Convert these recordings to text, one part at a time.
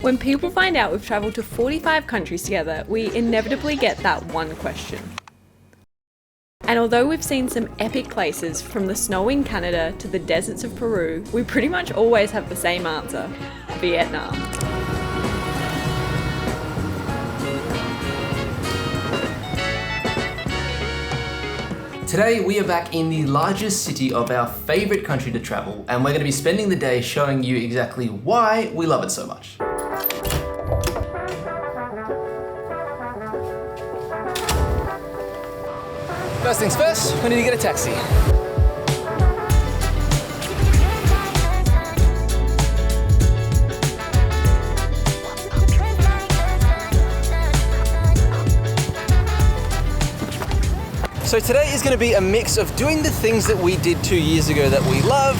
When people find out we've travelled to 45 countries together, we inevitably get that one question. And although we've seen some epic places from the snow in Canada to the deserts of Peru, we pretty much always have the same answer: Vietnam. Today we are back in the largest city of our favourite country to travel, and we're going to be spending the day showing you exactly why we love it so much. First things first, we need to get a taxi. So today is going to be a mix of doing the things that we did 2 years ago that we love,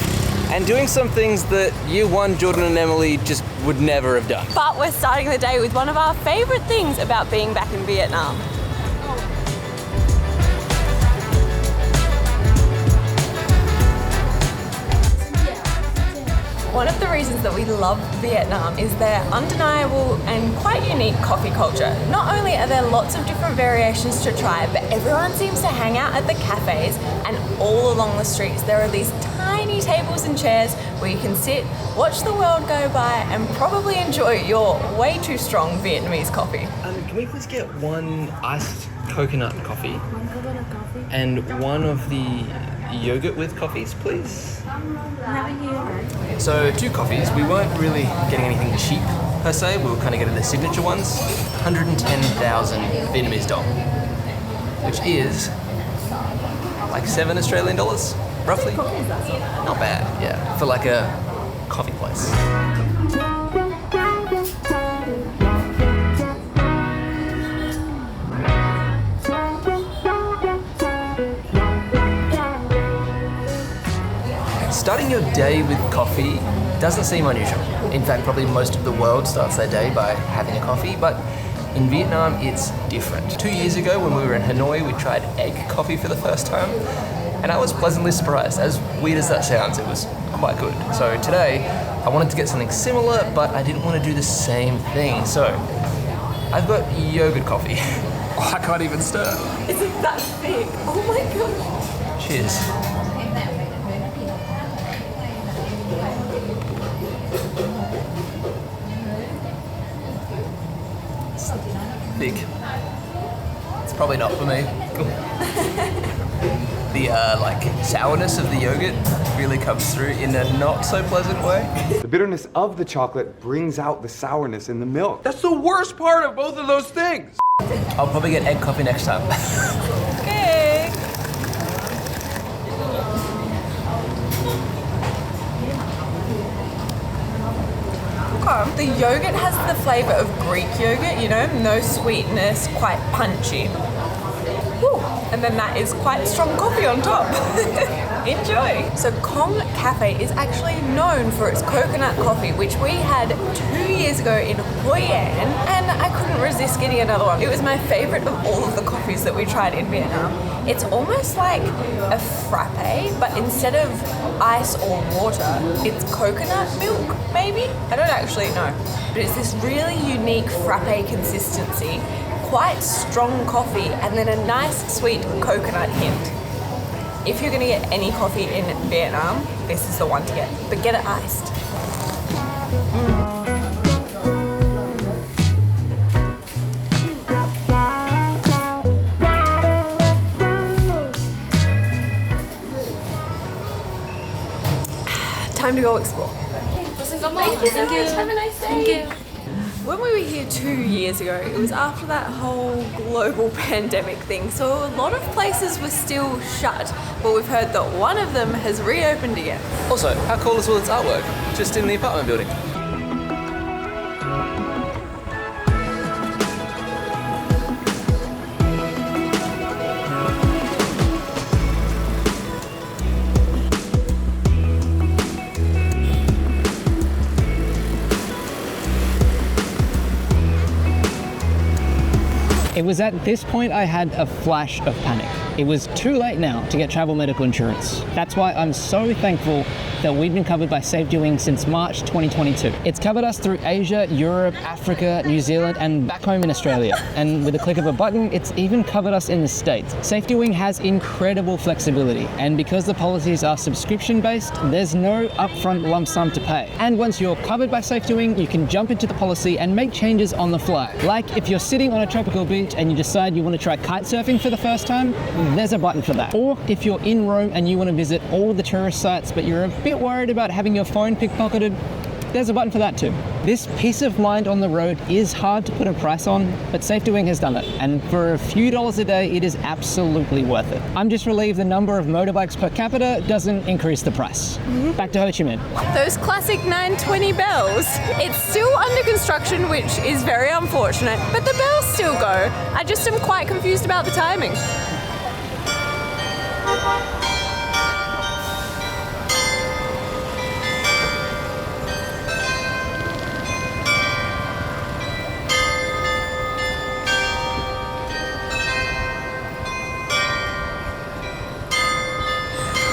and doing some things that year one Jordan and Emily just would never have done. But we're starting the day with one of our favourite things about being back in Vietnam. One of the reasons that we love Vietnam is their undeniable and quite unique coffee culture. Not only are there lots of different variations to try, but everyone seems to hang out at the cafes, and all along the streets there are these tiny tables and chairs where you can sit, watch the world go by, and probably enjoy your way too strong Vietnamese coffee. Can we please get one iced coconut coffee? One coconut coffee. And one of the yogurt with coffees, please? So 2 coffees. We weren't really getting anything cheap per se. We were kind of getting the signature ones. 110,000 Vietnamese dong, which is like $7 Australian, roughly. Not bad, yeah, for like a coffee place. Starting your day with coffee doesn't seem unusual. In fact, probably most of the world starts their day by having a coffee, but in Vietnam it's different. 2 years ago when we were in Hanoi, we tried egg coffee for the first time, and I was pleasantly surprised. As weird as that sounds, it was quite good. So today, I wanted to get something similar, but I didn't want to do the same thing. So I've got yogurt coffee. Oh, I can't even stir. Is it that thick? Oh my gosh. Cheers. Thick. It's probably not for me. The like sourness of the yogurt really comes through in a not so pleasant way. The bitterness of the chocolate brings out the sourness in the milk. That's the worst part of both of those things. I'll probably get egg coffee next time. Okay. The yogurt has the flavour of Greek yogurt, you know, no sweetness, quite punchy. Woo. And then that is quite strong coffee on top. Enjoy! So Kong Cafe is actually known for its coconut coffee, which we had 2 years ago in Hoi An, and I couldn't resist getting another one. It was my favourite of all of the coffees that we tried in Vietnam. It's almost like a frappe, but instead of ice or water, it's coconut milk, maybe? I don't actually know. But it's this really unique frappe consistency, quite strong coffee, and then a nice sweet coconut hint. If you're gonna get any coffee in Vietnam, this is the one to get, but get it iced. Time to go explore. Thank you so much. Have a nice day. When we were here 2 years ago, it was after that whole global pandemic thing, so a lot of places were still shut, but we've heard that one of them has reopened again. Also, how cool is all its artwork? Just in the apartment building. It was at this point I had a flash of panic. It was too late now to get travel medical insurance. That's why I'm so thankful that we've been covered by Safetywing since March 2022. It's covered us through Asia, Europe, Africa, New Zealand, and back home in Australia. And with a click of a button, it's even covered us in the States. Safetywing has incredible flexibility, and because the policies are subscription-based, there's no upfront lump sum to pay. And once you're covered by Safetywing, you can jump into the policy and make changes on the fly. Like if you're sitting on a tropical beach and you decide you want to try kite surfing for the first time, there's a button for that. Or if you're in Rome and you want to visit all the tourist sites, but you're a bit worried about having your phone pickpocketed, there's a button for that too. This peace of mind on the road is hard to put a price on, but Safetywing has done it. And for a few dollars a day, it is absolutely worth it. I'm just relieved the number of motorbikes per capita doesn't increase the price. Back to Ho Chi Minh. Those classic 920 bells. It's still under construction, which is very unfortunate, but the bells still go. I just am quite confused about the timing.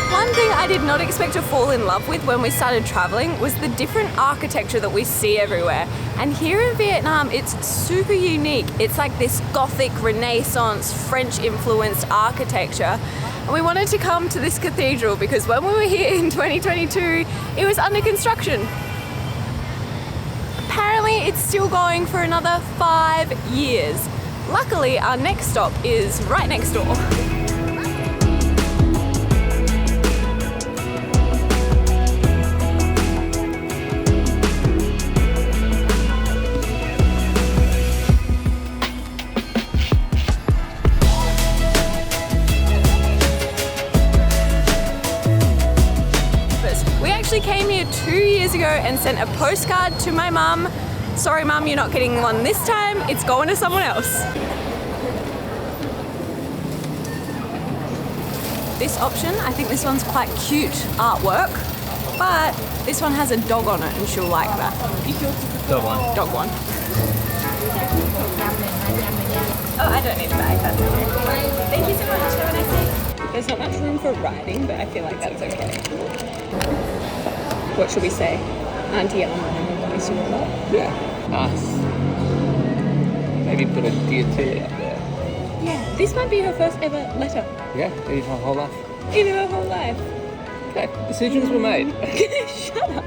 One thing I did not expect to fall in love with when we started traveling was the different architecture that we see everywhere. And here in Vietnam, it's super unique. It's like this Gothic, Renaissance, French-influenced architecture. And we wanted to come to this cathedral because when we were here in 2022, it was under construction. Apparently, it's still going for another 5 years. Luckily, our next stop is right next door. Came here 2 years ago and sent a postcard to my mum. Sorry mum, you're not getting one this time, it's going to someone else. This option, I think this one's quite cute artwork, but this one has a dog on it and she'll like that. Dog one. Dog one. Oh, I don't need a bag, that's okay. Thank you so much, have a nice day. There's not much room for writing, but I feel like that's okay. What should we say? Auntie Alma and the voice you love. Yeah. Nice. Maybe put a dear Tilly up there. Yeah, this might be her first ever letter. Yeah, maybe her whole life. In her whole life. Okay, decisions were made. Shut up.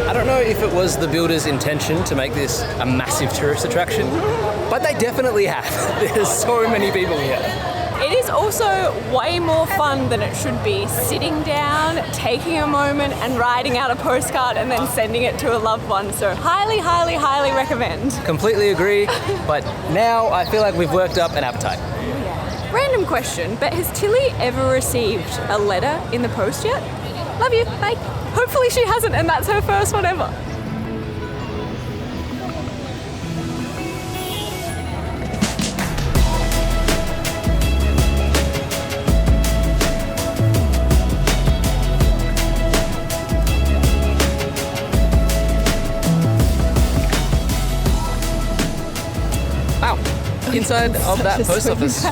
I don't know if it was the builder's intention to make this a massive tourist attraction, but they definitely have. There's so many people here. It is also way more fun than it should be, sitting down, taking a moment and writing out a postcard and then sending it to a loved one. So highly, highly, highly recommend. Completely agree, but now I feel like we've worked up an appetite. Random question, but has Tilly ever received a letter in the post yet? Love you, bye. Hopefully she hasn't and that's her first one ever. Wow, inside of that post office. I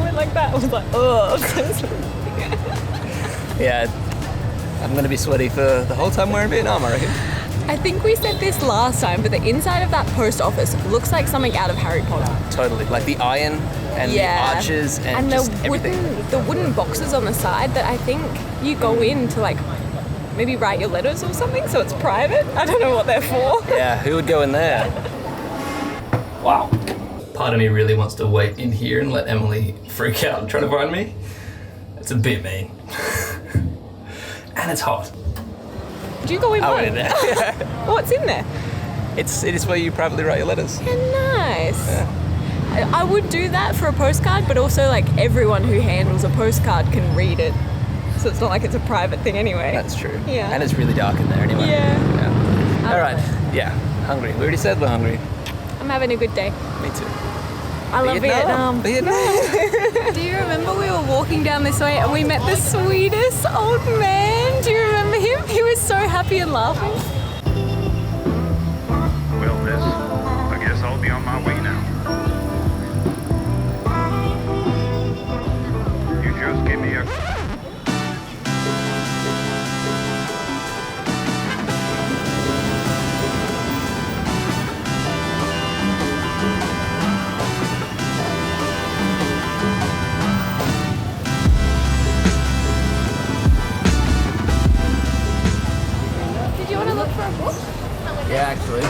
went like that, I was like, oh. Yeah, I'm gonna be sweaty for the whole time we're in Vietnam, I reckon. I think we said this last time, but the inside of that post office looks like something out of Harry Potter. Totally, like the iron and the arches and just everything. The wooden boxes on the side that I think you go in to like maybe write your letters or something, so it's private. I don't know what they're for. Yeah, who would go in there? Wow. Part of me really wants to wait in here and let Emily freak out and try to find me. It's a bit mean. And it's hot. Do you go in? I went in there. What's in there? It is where you privately write your letters. Yeah, nice. Yeah. I would do that for a postcard, but also like everyone who handles a postcard can read it. So it's not like it's a private thing anyway. That's true. Yeah. And it's really dark in there anyway. Yeah. All right. Yeah. Hungry. We already said we're hungry. I'm having a good day. Me too. I love Vietnam. Vietnam. Do you remember we were walking down this way and we met the sweetest old man? Do you remember him? so happy and laughing. Well, miss, I guess I'll be on my way now. You just give me a... Did you want to look for a book? Yeah, actually.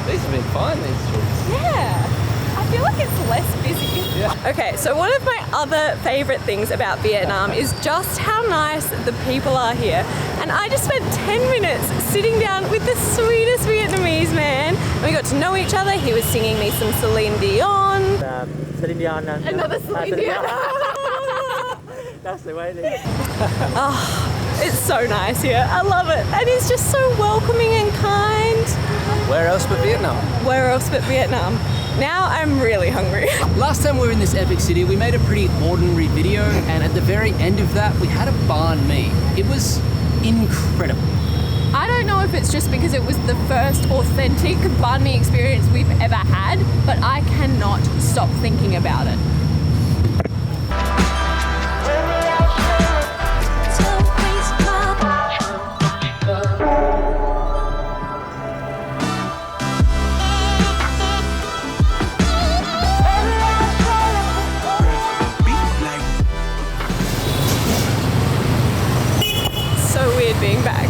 These have been fun, these trips. Yeah. I feel like it's less busy. Yeah. Okay, so one of my other favorite things about Vietnam is just how nice the people are here. And I just spent 10 minutes sitting down with the sweetest Vietnamese man. And we got to know each other. He was singing me some Celine Dion. Celine Dion. Another Celine Dion. That's the way it is. It's so nice here. I love it. And he's just so welcoming and kind. Where else but Vietnam? Where else but Vietnam? Now I'm really hungry. Last time we were in this epic city, we made a pretty ordinary video, and at the very end of that, we had a Bahn Mi. It was incredible. I don't know if it's just because it was the first authentic Bahn Mi experience we've ever had, but I cannot stop thinking about it. So weird being back.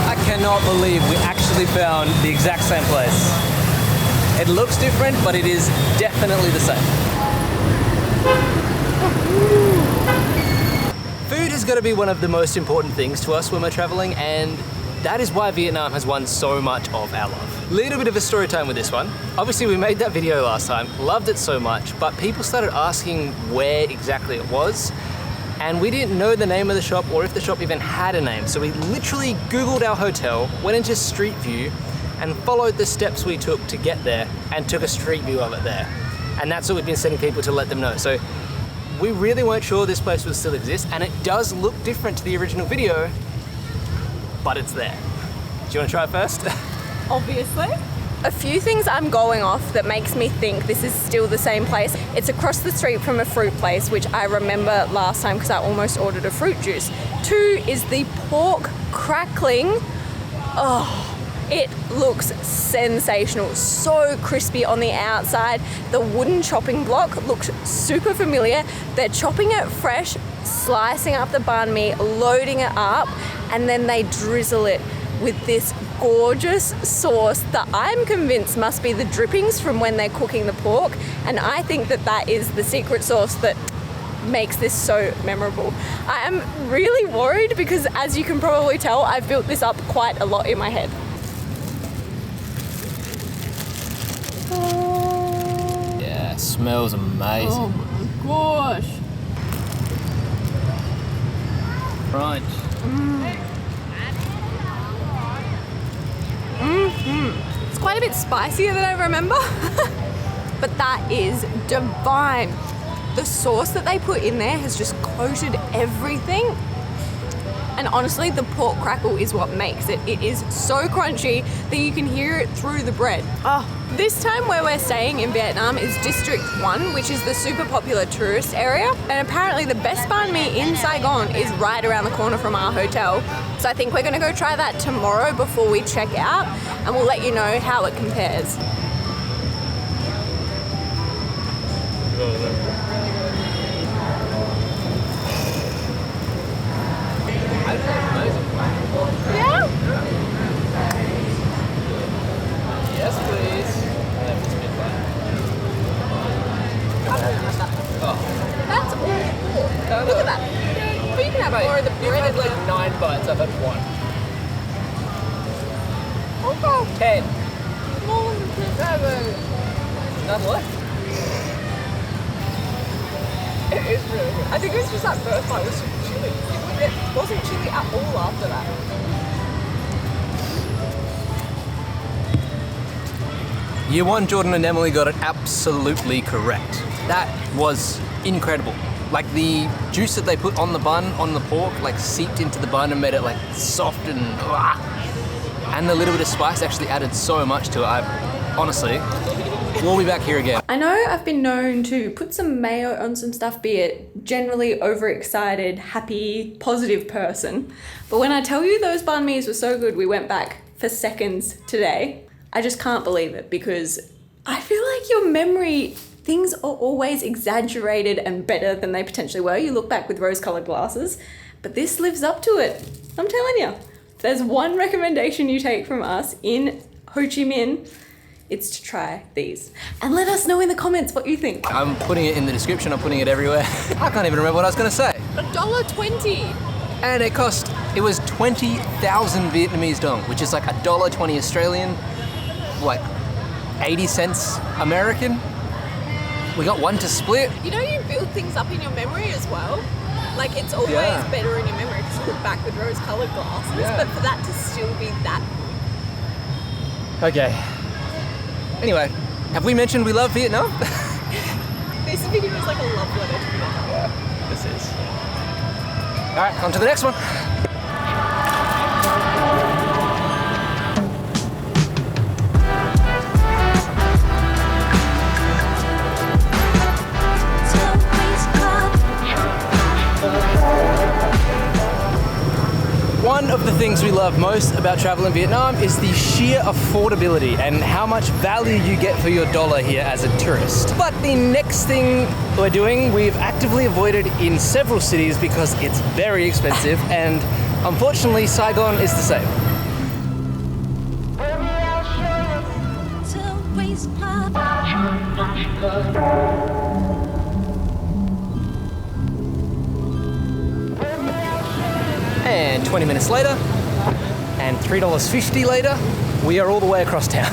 I cannot believe we actually found the exact same place. It looks different, but it is definitely the same. Food has got to be one of the most important things to us when we're traveling, and that is why Vietnam has won so much of our love. Little bit of a story time with this one. Obviously we made that video last time, loved it so much, but people started asking where exactly it was, and we didn't know the name of the shop or if the shop even had a name. So we literally Googled our hotel, went into Street View, and followed the steps we took to get there and took a street view of it there. And that's what we've been sending people to let them know. So we really weren't sure this place would still exist, and it does look different to the original video, but it's there. Do you want to try it first? Obviously. A few things I'm going off that makes me think this is still the same place. It's across the street from a fruit place, which I remember last time because I almost ordered a fruit juice. 2 is the pork crackling. Oh, it looks sensational. So crispy on the outside. The wooden chopping block looks super familiar. They're chopping it fresh, slicing up the banh mi, loading it up, and then they drizzle it with this gorgeous sauce that I'm convinced must be the drippings from when they're cooking the pork, and I think that that is the secret sauce that makes this so memorable. I am really worried because, as you can probably tell, I've built this up quite a lot in my head. Yeah, it smells amazing. Oh my gosh. Crunch. It's quite a bit spicier than I remember, but that is divine. The sauce that they put in there has just coated everything. And honestly, the pork crackle is what makes it. It is so crunchy that you can hear it through the bread. Oh, this time where we're staying in Vietnam is District 1, which is the super popular tourist area. And apparently the best banh mi in Saigon is right around the corner from our hotel. So I think we're gonna go try that tomorrow before we check out, and we'll let you know how it compares. Yeah? Yes, please. That's all. Look at that. But you can have more of the bread. You've had like 9 bites, I've had 1. 10. More than 7. None left. It is really good. I think it's just that first bite was super chilly. It wasn't chilly at all after that. Year 1, Jordan and Emily got it absolutely correct. That was incredible. Like the juice that they put on the bun, on the pork, like seeped into the bun and made it like soft and and the little bit of spice actually added so much to it. Honestly, we'll be back here again. I know I've been known to put some mayo on some stuff, be it generally overexcited, happy, positive person. But when I tell you those banh mi's were so good, we went back for seconds today. I just can't believe it because I feel like your memory, things are always exaggerated and better than they potentially were. You look back with rose-colored glasses, but this lives up to it. I'm telling you, if there's one recommendation you take from us in Ho Chi Minh, it's to try these. And let us know in the comments what you think. I'm putting it in the description, I'm putting it everywhere. I can't even remember what I was gonna say. $1.20. And it was 20,000 Vietnamese dong, which is like $1.20 Australian, like 80 cents American. We got one to split. You know, you build things up in your memory as well. Like, it's always better in your memory because you look back with rose-colored glasses, but for that to still be that. Okay. Anyway, have we mentioned we love Vietnam? This video is like a love letter to Vietnam. Yeah, this is. All right, on to the next one. One of the things we love most about travel in Vietnam is the sheer affordability and how much value you get for your dollar here as a tourist. But the next thing we're doing, we've actively avoided in several cities because it's very expensive, and unfortunately Saigon is the same. And 20 minutes later, and $3.50 later, we are all the way across town.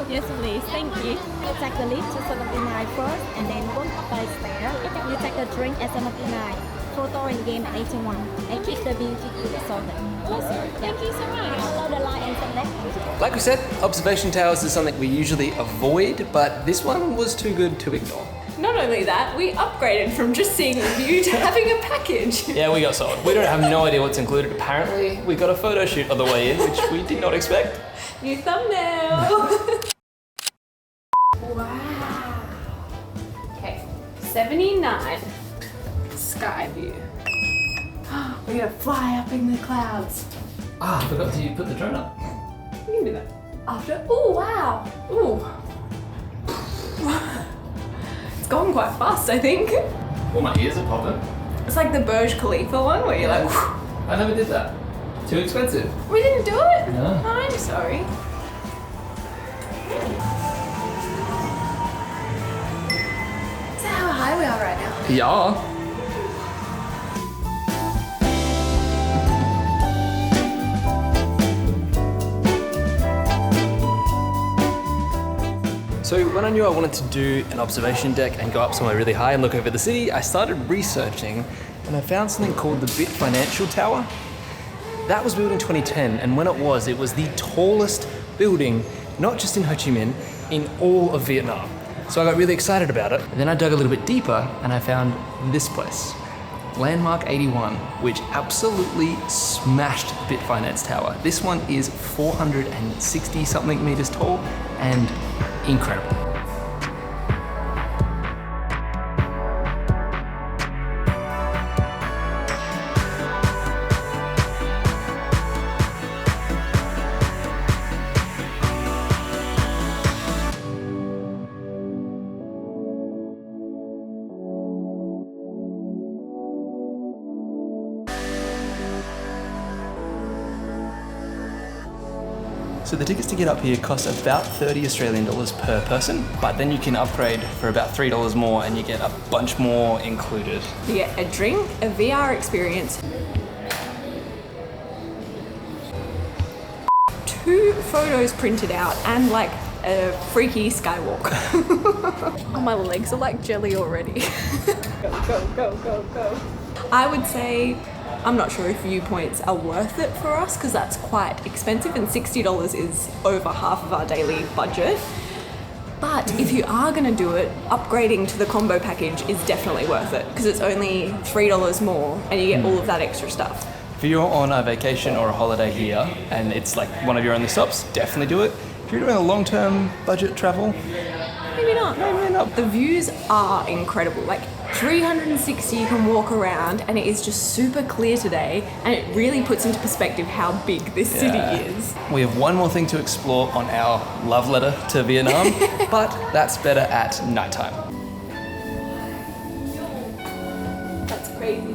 Yes, please. Thank you. You take the lift to 79 first, and then walk up by stairs. You take a drink at 79, photo and game at 81, and keep the beauty to the solid. Awesome. Thank you so much. Follow the line and select. Like we said, observation towers is something we usually avoid, but this one was too good to ignore. Not only that, we upgraded from just seeing the view to having a package. Yeah, we got sold. We don't have no idea what's included. Apparently, we got a photo shoot on the way in, which we did not expect. New thumbnail. Wow. Okay, 79. Sky view. We're gonna fly up in the clouds. Ah, I forgot to put the drone up. You can do that. After, oh wow. Ooh. It's going quite fast, I think. Well, my ears are popping. It's like the Burj Khalifa one where you're like, I never did that. Too expensive. we didn't do it? No. I'm sorry. Is that how high we are right now? Yeah. So when I knew I wanted to do an observation deck and go up somewhere really high and look over the city, I started researching and I found something called the Bit Financial Tower. That was built in 2010, and when it was the tallest building, not just in Ho Chi Minh, in all of Vietnam. So I got really excited about it. And then I dug a little bit deeper and I found this place, Landmark 81, which absolutely smashed the Bit Finance Tower. This one is 460 something meters tall and incredible. So the tickets to get up here cost about 30 Australian dollars per person, but then you can upgrade for about $3 more and you get a bunch more included. You get a drink, a VR experience, 2 photos printed out, and like a freaky skywalk. Oh, my legs are like jelly already. Go, go, go, go, go. I would say, I'm not sure if viewpoints are worth it for us because that's quite expensive, and $60 is over half of our daily budget. But if you are going to do it, upgrading to the combo package is definitely worth it because it's only $3 more and you get all of that extra stuff. If you're on a vacation or a holiday here and it's like one of your only stops, definitely do it. If you're doing a long-term budget travel, maybe not. Maybe not. The views are incredible. Like 360 you can walk around, and it is just super clear today, and it really puts into perspective how big this city is. We have one more thing to explore on our love letter to Vietnam, but that's better at nighttime. That's crazy.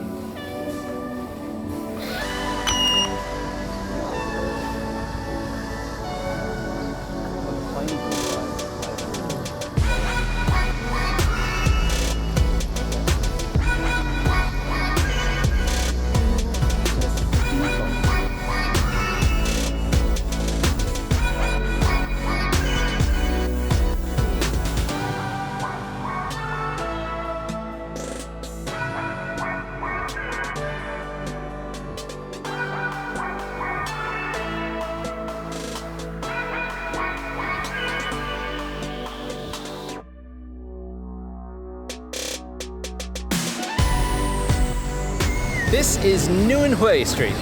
This is Nguyen Hue Street.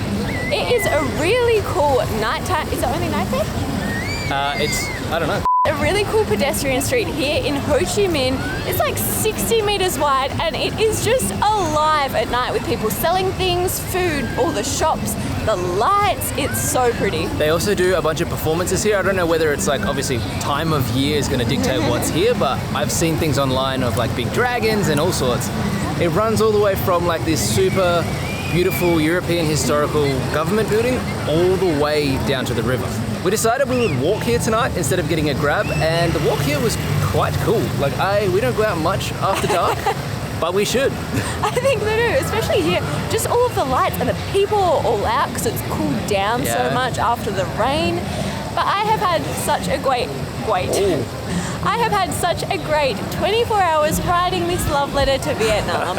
It is a really cool nighttime. Is it only nighttime? I don't know. A really cool pedestrian street here in Ho Chi Minh. It's like 60 meters wide, and it is just alive at night with people selling things, food, all the shops, the lights. It's so pretty. They also do a bunch of performances here. I don't know whether it's like, obviously time of year is going to dictate what's here, but I've seen things online of like big dragons and all sorts. It runs all the way from like this super beautiful European historical government building all the way down to the river. We decided we would walk here tonight instead of getting a grab, and the walk here was quite cool. Like we don't go out much after dark, but we should. I think they do, especially here. Just all of the lights, and the people are all out because it's cooled down so much after the rain. But I have had such a great 24 hours writing this love letter to Vietnam.